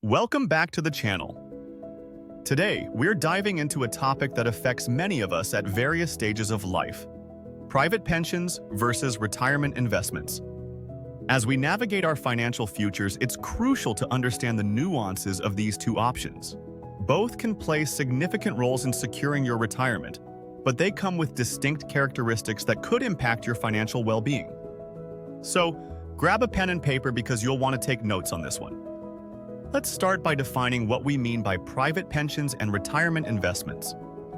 Welcome back to the channel. Today, we're diving into a topic that affects many of us at various stages of life: private pensions versus retirement investments. As we navigate our financial futures, it's crucial to understand the nuances of these two options. Both can play significant roles in securing your retirement, but they come with distinct characteristics that could impact your financial well-being. So, grab a pen and paper because you'll want to take notes on this one. Let's start by defining what we mean by private pensions and retirement investments.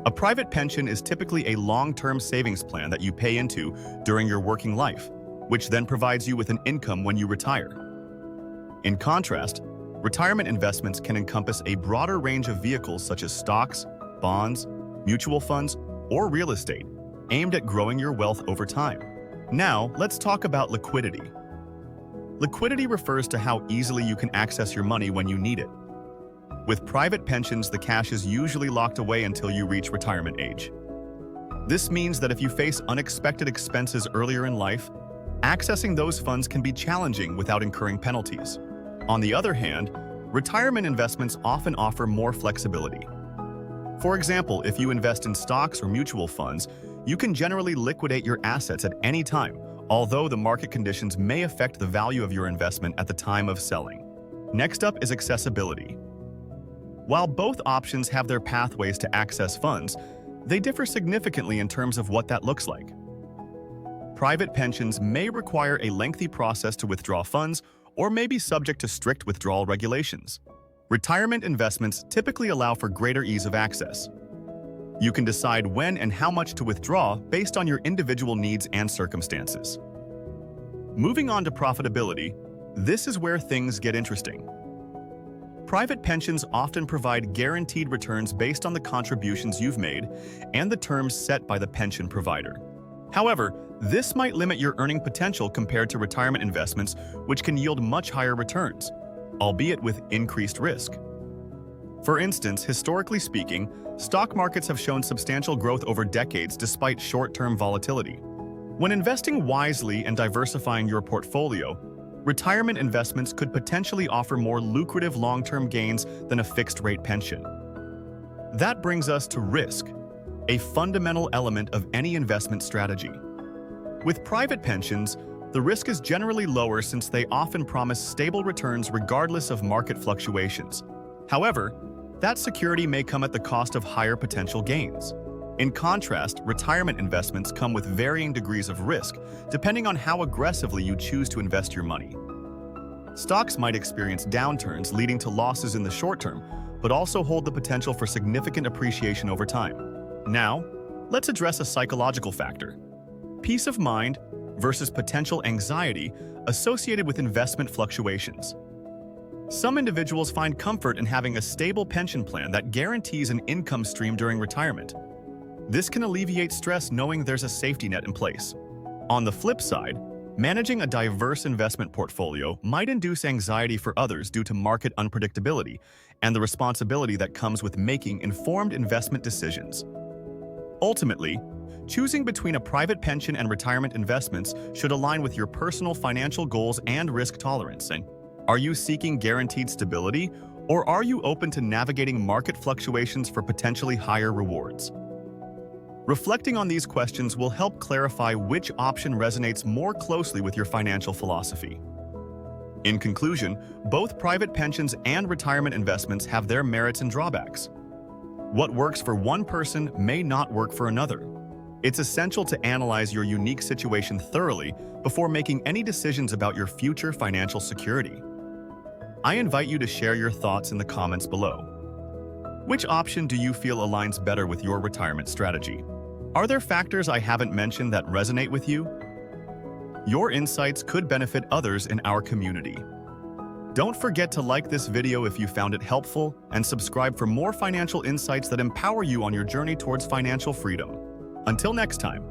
A private pension is typically a long-term savings plan that you pay into during your working life, which then provides you with an income when you retire. In contrast, retirement investments can encompass a broader range of vehicles such as stocks, bonds, mutual funds, or real estate, aimed at growing your wealth over time. Now, let's talk about liquidity. Liquidity refers to how easily you can access your money when you need it. With private pensions, the cash is usually locked away until you reach retirement age. This means that if you face unexpected expenses earlier in life, accessing those funds can be challenging without incurring penalties. On the other hand, retirement investments often offer more flexibility. For example, if you invest in stocks or mutual funds, you can generally liquidate your assets at any time, although the market conditions may affect the value of your investment at the time of selling. Next up is accessibility. While both options have their pathways to access funds, they differ significantly in terms of what that looks like. Private pensions may require a lengthy process to withdraw funds or may be subject to strict withdrawal regulations. Retirement investments typically allow for greater ease of access. You can decide when and how much to withdraw based on your individual needs and circumstances. Moving on to profitability, this is where things get interesting. Private pensions often provide guaranteed returns based on the contributions you've made and the terms set by the pension provider. However, this might limit your earning potential compared to retirement investments, which can yield much higher returns, albeit with increased risk. For instance, historically speaking, stock markets have shown substantial growth over decades despite short-term volatility. When investing wisely and diversifying your portfolio, retirement investments could potentially offer more lucrative long-term gains than a fixed-rate pension. That brings us to risk, a fundamental element of any investment strategy. With private pensions, the risk is generally lower since they often promise stable returns regardless of market fluctuations. However, that security may come at the cost of higher potential gains. In contrast, retirement investments come with varying degrees of risk, depending on how aggressively you choose to invest your money. Stocks might experience downturns leading to losses in the short term, but also hold the potential for significant appreciation over time. Now, let's address a psychological factor: peace of mind versus potential anxiety associated with investment fluctuations. Some individuals find comfort in having a stable pension plan that guarantees an income stream during retirement. This can alleviate stress knowing there's a safety net in place. On the flip side, managing a diverse investment portfolio might induce anxiety for others due to market unpredictability and the responsibility that comes with making informed investment decisions. Ultimately, choosing between a private pension and retirement investments should align with your personal financial goals and risk tolerance. Are you seeking guaranteed stability, or are you open to navigating market fluctuations for potentially higher rewards? Reflecting on these questions will help clarify which option resonates more closely with your financial philosophy. In conclusion, both private pensions and retirement investments have their merits and drawbacks. What works for one person may not work for another. It's essential to analyze your unique situation thoroughly before making any decisions about your future financial security. I invite you to share your thoughts in the comments below. Which option do you feel aligns better with your retirement strategy? Are there factors I haven't mentioned that resonate with you? Your insights could benefit others in our community. Don't forget to like this video if you found it helpful and subscribe for more financial insights that empower you on your journey towards financial freedom. Until next time.